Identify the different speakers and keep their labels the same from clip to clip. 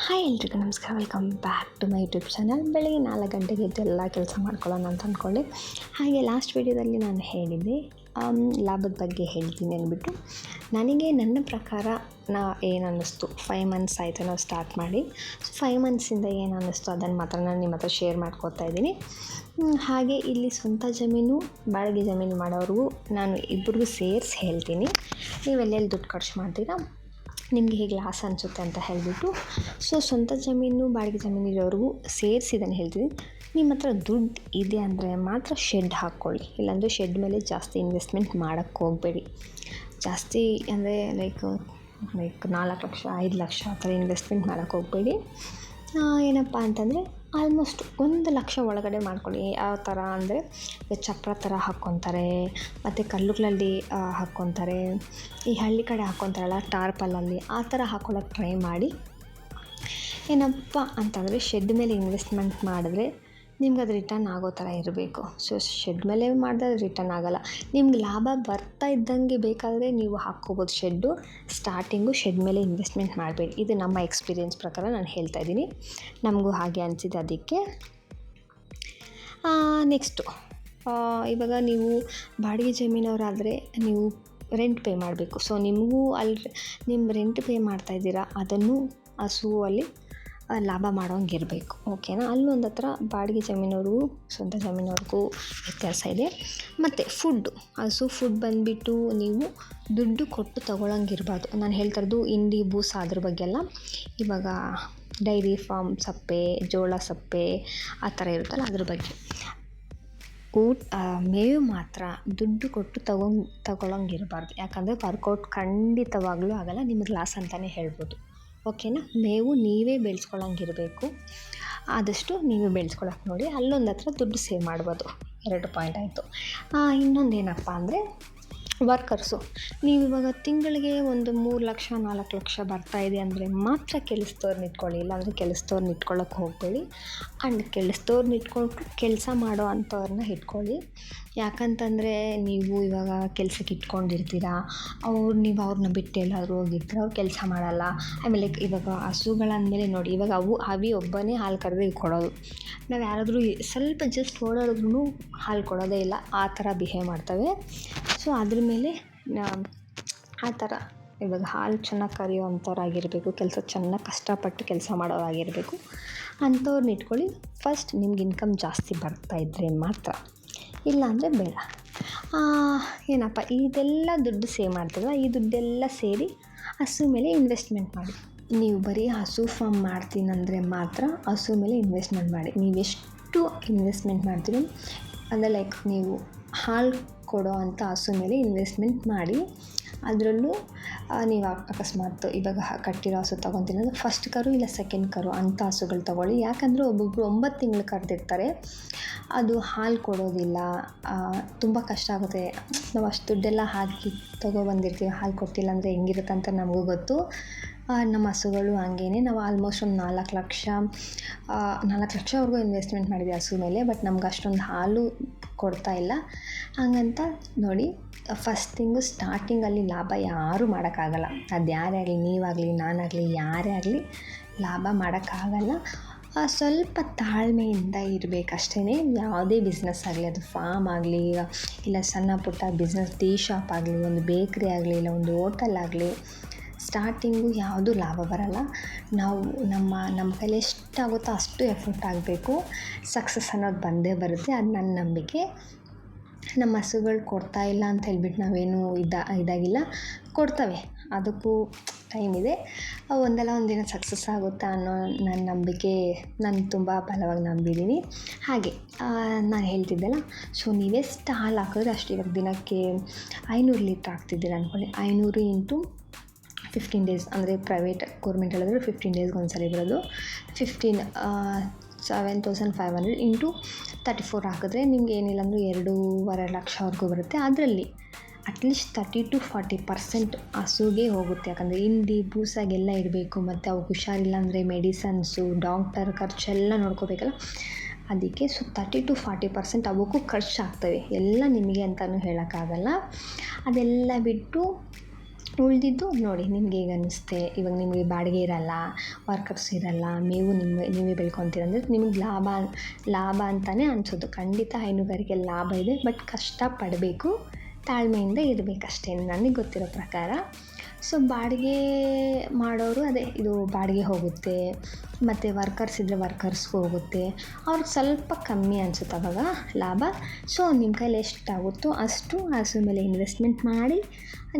Speaker 1: Hi ಎಲ್ರಿಗೂ ನಮಸ್ಕಾರ, welcome back to my YouTube channel. ಬೆಳಗ್ಗೆ 4 ಗಂಟೆಗೆ ಎದ್ದೆಲ್ಲ ಕೆಲಸ ಮಾಡ್ಕೊಳ್ಳೋಣ ಅಂತ ಅಂದ್ಕೊಂಡೆ. ಹಾಗೆ ಲಾಸ್ಟ್ ವೀಡಿಯೋದಲ್ಲಿ ನಾನು ಹೇಳಿದ್ದೆ ಲಾಭದ ಬಗ್ಗೆ ಹೇಳ್ತೀನಿ ಅಂದ್ಬಿಟ್ಟು. ನನಗೆ ನನ್ನ ಪ್ರಕಾರ ಏನು ಅನ್ನಿಸ್ತು, 5 ಮಂತ್ಸ್ ಆಯಿತು ನಾವು ಸ್ಟಾರ್ಟ್ ಮಾಡಿ. ಸೊ 5 ಮಂತ್ಸಿಂದ ಏನು ಅನ್ನಿಸ್ತು ಅದನ್ನು ಮಾತ್ರ ನಾನು ನಿಮ್ಮ ಹತ್ರ ಶೇರ್ ಮಾಡ್ಕೊತಾ ಇದ್ದೀನಿ. ಹಾಗೆ ಇಲ್ಲಿ ಸ್ವಂತ ಜಮೀನು ಬಾಡಿಗೆ ಜಮೀನು ಮಾಡೋರಿಗೂ ನಾನು ಇಬ್ಬರಿಗೂ ಸೇರಿಸಿ ಹೇಳ್ತೀನಿ. ನೀವೆಲ್ಲೆಲ್ಲಿ ದುಡ್ಡು ಖರ್ಚು ಮಾಡ್ತೀರಾ, ನಿಮಗೆ ಹೇಗೆ ಲಾಸ್ ಅನಿಸುತ್ತೆ ಅಂತ ಹೇಳಿಬಿಟ್ಟು. ಸೊ ಸ್ವಂತ ಜಮೀನು ಬಾಡಿಗೆ ಜಮೀನು ಇರೋರಿಗೂ ಸೇರಿಸಿದನ್ನು ಹೇಳ್ತೀನಿ. ನಿಮ್ಮ ಹತ್ರ ದುಡ್ಡು ಇದೆ ಅಂದರೆ ಮಾತ್ರ ಶೆಡ್ ಹಾಕ್ಕೊಳ್ಳಿ, ಇಲ್ಲಾಂದರೆ ಶೆಡ್ ಮೇಲೆ ಜಾಸ್ತಿ ಇನ್ವೆಸ್ಟ್ಮೆಂಟ್ ಮಾಡೋಕ್ಕೆ ಹೋಗಬೇಡಿ. ಜಾಸ್ತಿ ಅಂದರೆ ಲೈಕ್ 4 ಲಕ್ಷ 5 ಲಕ್ಷ ಆ ಥರ ಇನ್ವೆಸ್ಟ್ಮೆಂಟ್ ಮಾಡೋಕ್ಕೆ ಹೋಗಬೇಡಿ. ಏನಪ್ಪ ಅಂತಂದರೆ ಆಲ್ಮೋಸ್ಟ್ 1 ಲಕ್ಷ ಒಳಗಡೆ ಮಾಡ್ಕೊಳ್ಳಿ. ಯಾವ ಥರ ಅಂದರೆ ಚಪ್ರ ಥರ ಹಾಕ್ಕೊತಾರೆ, ಮತ್ತು ಕಲ್ಲುಗಳಲ್ಲಿ ಹಾಕ್ಕೊತಾರೆ, ಈ ಹಳ್ಳಿ ಕಡೆ ಹಾಕ್ಕೊತಾರಲ್ಲ ಟಾರ್ಪಲಲ್ಲಿ, ಆ ಥರ ಹಾಕ್ಕೊಳ್ಳೋಕೆ ಟ್ರೈ ಮಾಡಿ. ಏನಪ್ಪ ಅಂತಂದರೆ ಶೆಡ್ ಮೇಲೆ ಇನ್ವೆಸ್ಟ್ಮೆಂಟ್ ಮಾಡಿದ್ರೆ ನಿಮ್ಗೆ ಅದು ರಿಟರ್ನ್ ಆಗೋ ಥರ ಇರಬೇಕು. ಸೊ ಶೆಡ್ ಮೇಲೆ ಮಾಡಿದ್ರೆ ರಿಟರ್ನ್ ಆಗೋಲ್ಲ. ನಿಮ್ಗೆ ಲಾಭ ಬರ್ತಾ ಇದ್ದಂಗೆ ಬೇಕಾದರೆ ನೀವು ಹಾಕ್ಕೋಬೋದು ಶೆಡ್ಡು. ಸ್ಟಾರ್ಟಿಂಗು ಶೆಡ್ ಮೇಲೆ ಇನ್ವೆಸ್ಟ್ಮೆಂಟ್ ಮಾಡಬೇಡಿ. ಇದು ನಮ್ಮ ಎಕ್ಸ್ಪೀರಿಯೆನ್ಸ್ ಪ್ರಕಾರ ನಾನು ಹೇಳ್ತಾ ಇದ್ದೀನಿ. ನಮಗೂ ಹಾಗೆ ಅನಿಸಿದೆ. ಅದಕ್ಕೆ ನೆಕ್ಸ್ಟು ಇವಾಗ ನೀವು ಬಾಡಿಗೆ ಜಮೀನವರಾದರೆ ನೀವು ರೆಂಟ್ ಪೇ ಮಾಡಬೇಕು. ಸೊ ನಿಮಗೂ ಅಲ್ಲಿ ನಿಮ್ಮ ರೆಂಟ್ ಪೇ ಮಾಡ್ತಾಯಿದ್ದೀರಾ, ಅದನ್ನು ಹಸುವಲ್ಲಿ ಲಾಭ ಮಾಡೋಂಗಿರಬೇಕು. ಓಕೆನಾ? ಅಲ್ಲೊಂದು ಹತ್ರ ಬಾಡಿಗೆ ಜಮೀನವ್ರಿಗೂ ಸ್ವಂತ ಜಮೀನವ್ರಿಗೂ ವ್ಯತ್ಯಾಸ ಇದೆ. ಮತ್ತು ಫುಡ್ಡು, ಹಸು ಫುಡ್ ಬಂದುಬಿಟ್ಟು ನೀವು ದುಡ್ಡು ಕೊಟ್ಟು ತೊಗೊಳಂಗಿರ್ಬಾರ್ದು. ನಾನು ಹೇಳ್ತಾ ಇರೋದು ಇಂಡಿ ಬೂಸ ಅದ್ರ ಬಗ್ಗೆ ಅಲ್ಲ. ಇವಾಗ ಡೈರಿ ಫಾರ್ಮ್ ಸಪ್ಪೆ, ಜೋಳ ಸಪ್ಪೆ ಆ ಥರ ಇರುತ್ತಲ್ಲ ಅದ್ರ ಬಗ್ಗೆ. ಮೇವು ಮಾತ್ರ ದುಡ್ಡು ಕೊಟ್ಟು ತೊಗೊಳಂಗಿರಬಾರ್ದು. ಯಾಕಂದರೆ ವರ್ಕೌಟ್ ಖಂಡಿತವಾಗ್ಲೂ ಆಗೋಲ್ಲ, ನಿಮಗೆ ಲಾಸ್ ಅಂತಲೇ ಹೇಳ್ಬೋದು. ಓಕೆನಾ? ಮೇವು ನೀವೇ ಬೆಳೆಸ್ಕೊಳ್ಳೋಂಗಿರಬೇಕು. ಆದಷ್ಟು ನೀವೇ ಬೆಳೆಸ್ಕೊಳಕ್ಕೆ ನೋಡಿ. ಅಲ್ಲೊಂದು ಹತ್ರ ದುಡ್ಡು ಸೇವ್ ಮಾಡ್ಬೋದು. 2 ಪಾಯಿಂಟ್ ಆಯಿತು. ಇನ್ನೊಂದೇನಪ್ಪ ಅಂದರೆ ವರ್ಕರ್ಸು. ನೀವಿವಾಗ ತಿಂಗಳಿಗೆ ಒಂದು 3 ಲಕ್ಷ 4 ಲಕ್ಷ ಬರ್ತಾಯಿದೆ ಅಂದರೆ ಮಾತ್ರ ಕೆಲಸದವ್ರನ್ನ ಇಟ್ಕೊಳ್ಳಿ, ಇಲ್ಲಾಂದರೆ ಕೆಲಸದವ್ರನ್ನ ಇಟ್ಕೊಳ್ಳೋಕೆ ಹೋಗಬೇಡಿ. ಆ್ಯಂಡ್ ಕೆಲಸದವ್ರನ್ನ ಇಟ್ಕೊಂಡು ಕೆಲಸ ಮಾಡೋ ಅಂಥವ್ರನ್ನ ಇಟ್ಕೊಳ್ಳಿ. ಯಾಕಂತಂದರೆ ನೀವು ಇವಾಗ ಕೆಲಸಕ್ಕೆ ಇಟ್ಕೊಂಡಿರ್ತೀರ, ನೀವು ಅವ್ರನ್ನ ಬಿಟ್ಟು ಎಲ್ಲಾದರೂ ಹೋಗಿರ್ತೀರ, ಅವ್ರು ಕೆಲಸ ಮಾಡಲ್ಲ. ಆಮೇಲೆ ಇವಾಗ ಹಸುಗಳಂದಮೇಲೆ ನೋಡಿ, ಇವಾಗ ಅವಿ ಒಬ್ಬನೇ ಹಾಲು ಕರೆದು ಕೊಡೋದು. ನಾವು ಯಾರಾದರೂ ಸ್ವಲ್ಪ ಜಸ್ಟ್ ಓಡಾಡಿದ್ರೂ ಹಾಲು ಕೊಡೋದೇ ಇಲ್ಲ, ಆ ಥರ ಬಿಹೇವ್ ಮಾಡ್ತವೆ. ಸೊ ಅದ್ರ ಮೇಲೆ ಆ ಥರ ಇವಾಗ ಹಾಲು ಚೆನ್ನಾಗಿ ಕರೆಯೋ ಅಂಥವ್ರಾಗಿರಬೇಕು, ಕೆಲಸ ಚೆನ್ನಾಗಿ ಕಷ್ಟಪಟ್ಟು ಕೆಲಸ ಮಾಡೋರಾಗಿರಬೇಕು. ಅಂಥವ್ರನ್ನ ಇಟ್ಕೊಳ್ಳಿ. ಫಸ್ಟ್ ನಿಮ್ಗೆ ಇನ್ಕಮ್ ಜಾಸ್ತಿ ಬರ್ತಾಯಿದ್ರೆ ಮಾತ್ರ, ಇಲ್ಲಾಂದರೆ ಬೇಡ. ಏನಪ್ಪ ಇದೆಲ್ಲ ದುಡ್ಡು ಸೇವ್ ಮಾಡ್ತೀವಲ್ಲ, ಈ ದುಡ್ಡೆಲ್ಲ ಸೇರಿ ಹಸು ಮೇಲೆ ಇನ್ವೆಸ್ಟ್ಮೆಂಟ್ ಮಾಡಿ. ನೀವು ಬರೀ ಹಸು ಫಾರ್ಮ್ ಮಾಡ್ತೀನಂದರೆ ಮಾತ್ರ ಹಸು ಮೇಲೆ ಇನ್ವೆಸ್ಟ್ಮೆಂಟ್ ಮಾಡಿ. ನೀವೆಷ್ಟು ಇನ್ವೆಸ್ಟ್ಮೆಂಟ್ ಮಾಡ್ತೀರೋ ಅಂದರೆ ಲೈಕ್ ನೀವು ಹಾಲು ಕೊಡೋ ಅಂಥ ಹಸು ಮೇಲೆ ಇನ್ವೆಸ್ಟ್ಮೆಂಟ್ ಮಾಡಿ. ಅದರಲ್ಲೂ ನೀವು ಅಕಸ್ಮಾತ್ ಇವಾಗ ಕಟ್ಟಿರೋ ಹಸು ತೊಗೊತೀನಿ ಅಂದರೆ ಫಸ್ಟ್ ಕರು ಇಲ್ಲ ಸೆಕೆಂಡ್ ಕರು ಅಂಥ ಹಸುಗಳು ತೊಗೊಳ್ಳಿ. ಯಾಕಂದರೆ ಒಬ್ಬೊಬ್ಬರು 9 ತಿಂಗಳು ಕರೆದಿರ್ತಾರೆ, ಅದು ಹಾಲು ಕೊಡೋದಿಲ್ಲ, ತುಂಬ ಕಷ್ಟ ಆಗುತ್ತೆ. ನಾವು ಅಷ್ಟು ದುಡ್ಡೆಲ್ಲ ಹಾಕಿ ತೊಗೊಬಂದಿರ್ತೀವಿ, ಹಾಲು ಕೊಟ್ಟಿಲ್ಲ ಅಂದರೆ ಹೆಂಗಿರುತ್ತೆ ಅಂತ ನಮಗೂ ಗೊತ್ತು. ನಮ್ಮ ಹಸುಗಳು ಹಂಗೇ. ನಾವು ಆಲ್ಮೋಸ್ಟ್ ಒಂದು 4 ಲಕ್ಷವರೆಗೂ ಇನ್ವೆಸ್ಟ್ಮೆಂಟ್ ಮಾಡಿದ್ವಿ ಹಸು ಮೇಲೆ. ಬಟ್ ನಮ್ಗೆ ಅಷ್ಟೊಂದು ಹಾಲು ಕೊಡ್ತಾಯಿಲ್ಲ. ಹಂಗಂತ ನೋಡಿ, ಫಸ್ಟ್ ಥಿಂಗು ಸ್ಟಾರ್ಟಿಂಗಲ್ಲಿ ಲಾಭ ಯಾರೂ ಮಾಡೋಕ್ಕಾಗಲ್ಲ. ಅದು ಯಾರೇ ಆಗಲಿ, ನೀವಾಗಲಿ ನಾನಾಗಲಿ ಯಾರೇ ಆಗಲಿ ಲಾಭ ಮಾಡೋಕ್ಕಾಗಲ್ಲ. ಸ್ವಲ್ಪ ತಾಳ್ಮೆಯಿಂದ ಇರಬೇಕಷ್ಟೇ. ಯಾವುದೇ ಬಿಸ್ನೆಸ್ ಆಗಲಿ, ಅದು ಫಾರ್ಮ್ ಆಗಲಿ ಇಲ್ಲ ಸಣ್ಣ ಪುಟ್ಟ ಬಿಸ್ನೆಸ್, ಟೀ ಶಾಪ್ ಆಗಲಿ, ಒಂದು ಬೇಕ್ರಿ ಆಗಲಿ ಇಲ್ಲ ಒಂದು ಹೋಟೆಲ್ ಆಗಲಿ, ಸ್ಟಾರ್ಟಿಂಗು ಯಾವುದೂ ಲಾಭ ಬರೋಲ್ಲ. ನಾವು ನಮ್ಮ ಕೈಲಿ ಎಷ್ಟಾಗುತ್ತೋ ಅಷ್ಟು ಎಫರ್ಟ್ ಆಗಬೇಕು. ಸಕ್ಸಸ್ ಅನ್ನೋದು ಬಂದೇ ಬರುತ್ತೆ, ಅದು ನನ್ನ ನಂಬಿಕೆ. ನಮ್ಮ ಹಸುಗಳು ಕೊಡ್ತಾಯಿಲ್ಲ ಅಂತ ಹೇಳ್ಬಿಟ್ಟು ನಾವೇನು ಇದಾಗಿಲ್ಲ, ಕೊಡ್ತವೆ, ಅದಕ್ಕೂ ಟೈಮ್ ಇದೆ. ಒಂದಲ್ಲ ಒಂದಿನ ಸಕ್ಸಸ್ ಆಗುತ್ತೆ ಅನ್ನೋ ನನ್ನ ನಂಬಿಕೆ ನಾನು ತುಂಬ ಬಲವಾಗಿ ನಂಬಿದ್ದೀನಿ. ಹಾಗೆ ನಾನು ಹೇಳ್ತಿದ್ದೆಲ್ಲ, ಸೊ ನೀವೆಷ್ಟು ಹಾಲು ಹಾಕಿದ್ರೆ ಅಷ್ಟು. ಇವಾಗ ದಿನಕ್ಕೆ 500 ಲೀಟ್ರ್ ಹಾಕ್ತಿದ್ದೀರ ಅಂದ್ಕೊಳ್ಳಿ, 500 ಇಂಟು 15 ಡೇಸ್ ಅಂದರೆ ಪ್ರೈವೇಟ್ ಗೌರ್ಮೆಂಟ್ ಹೇಳಿದ್ರೆ 15 ಡೇಸ್ಗೆ ಒಂದ್ಸಲ ಬರೋದು. 7,500 ಇಂಟು 34 ಹಾಕಿದ್ರೆ ನಿಮ್ಗೆ ಏನಿಲ್ಲ ಅಂದರೂ 2.5 ಲಕ್ಷವರೆಗೂ ಬರುತ್ತೆ. ಅದರಲ್ಲಿ ಅಟ್ಲೀಸ್ಟ್ 30-40% ಹಸುಗೆ ಹೋಗುತ್ತೆ. ಯಾಕಂದರೆ ಹಿಂಡಿ ಬೂಸಾಗೆಲ್ಲ ಇಡಬೇಕು, ಮತ್ತು ಅವು ಹುಷಾರಿಲ್ಲ ಅಂದರೆ ಮೆಡಿಸನ್ಸು, ಡಾಕ್ಟರ್ ಖರ್ಚೆಲ್ಲ ನೋಡ್ಕೋಬೇಕಲ್ಲ. ಅದಕ್ಕೆ ಸೊ 30-40% ಅವಕ್ಕೂ ಖರ್ಚಾಗ್ತವೆ. ಎಲ್ಲ ನಿಮಗೆ ಅಂತಲೂ ಹೇಳೋಕ್ಕಾಗಲ್ಲ. ಅದೆಲ್ಲ ಬಿಟ್ಟು ಉಳಿದಿದ್ದು ನೋಡಿ ನಿಮ್ಗೆ ಹೇಗೆ ಅನ್ನಿಸುತ್ತೆ. ಇವಾಗ ನಿಮಗೆ ಬಾಡಿಗೆ ಇರಲ್ಲ, ವರ್ಕರ್ಸ್ ಇರಲ್ಲ, ಮೇವು ನೀವೇ ಬೆಳ್ಕೊತೀರ ಅಂದರೆ ನಿಮಗೆ ಲಾಭ ಅಂತಲೇ ಅನಿಸೋದು. ಖಂಡಿತ ಹೈನುಗಾರಿಕೆ ಲಾಭ ಇದೆ, ಬಟ್ ಕಷ್ಟ ಪಡಬೇಕು, ತಾಳ್ಮೆಯಿಂದ ಇರಬೇಕಷ್ಟೇ ನನಗೆ ಗೊತ್ತಿರೋ ಪ್ರಕಾರ. ಸೊ ಬಾಡಿಗೆ ಮಾಡೋರು ಅದೇ ಇದು ಬಾಡಿಗೆ ಹೋಗುತ್ತೆ, ಮತ್ತು ವರ್ಕರ್ಸ್ ಇದ್ದರೆ ವರ್ಕರ್ಸ್ಗೂ ಹೋಗುತ್ತೆ, ಅವ್ರಿಗೆ ಸ್ವಲ್ಪ ಕಮ್ಮಿ ಅನಿಸುತ್ತೆ ಅವಾಗ ಲಾಭ. ಸೊ ನಿಮ್ಮ ಕೈಲಿ ಎಷ್ಟಾಗುತ್ತೋ ಅಷ್ಟು ಹಸು ಮೇಲೆ ಇನ್ವೆಸ್ಟ್ಮೆಂಟ್ ಮಾಡಿ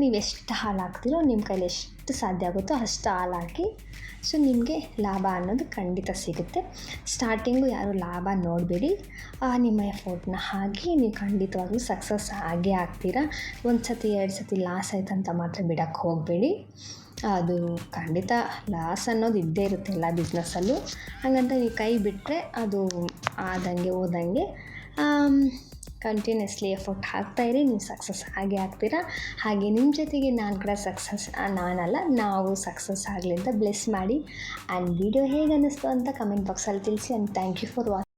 Speaker 1: ನೀವು ಎಷ್ಟು ಹಾಲು ಹಾಕ್ತೀರೋ ನಿಮ್ಮ ಕೈಲಿ ಎಷ್ಟು ಸಾಧ್ಯ ಆಗುತ್ತೋ ಅಷ್ಟು ಹಾಲು ಹಾಕಿ. ಸೊ ನಿಮಗೆ ಲಾಭ ಅನ್ನೋದು ಖಂಡಿತ ಸಿಗುತ್ತೆ. ಸ್ಟಾರ್ಟಿಂಗು ಯಾರು ಲಾಭ ನೋಡಬೇಡಿ, ನಿಮ್ಮ ಎಫೋರ್ಟ್ನ ಹಾಕಿ ನೀವು ಖಂಡಿತವಾಗ್ಲೂ ಸಕ್ಸಸ್ ಆಗೇ ಆಗ್ತೀರಾ. ಒಂದು ಸತಿ 2 ಸತಿ ಲಾಸ್ ಆಯ್ತಂತ ಮಾತ್ರ ಬಿಡೋಕ್ಕೆ ಹೋಗಬೇಡಿ. ಅದು ಖಂಡಿತ ಲಾಸ್ ಅನ್ನೋದು ಇದ್ದೇ ಇರುತ್ತೆ ಎಲ್ಲ ಬಿಸ್ನೆಸ್ಸಲ್ಲೂ. ಹಾಗಂತ ನೀವು ಕೈ ಬಿಟ್ಟರೆ ಅದು ಆದಂಗೆ ಹೋದಂಗೆ ಕಂಟಿನ್ಯೂಸ್ಲಿ ಎಫರ್ಟ್ ಹಾಕ್ತಾಯಿರಿ, ನೀವು ಸಕ್ಸಸ್ ಆಗೇ ಆಗ್ತೀರಾ. ಹಾಗೆ ನಿಮ್ಮ ಜೊತೆಗೆ ನಾನು ಕೂಡ ನಾನಲ್ಲ ನಾವು ಸಕ್ಸಸ್ ಆಗಲಿ ಅಂತ ಬ್ಲೆಸ್ ಮಾಡಿ. ಆ್ಯಂಡ್ ವಿಡಿಯೋ ಹೇಗೆ ಅನ್ನಿಸ್ತು ಅಂತ ಕಮೆಂಟ್ ಬಾಕ್ಸಲ್ಲಿ ತಿಳಿಸಿ. And thank you for watching.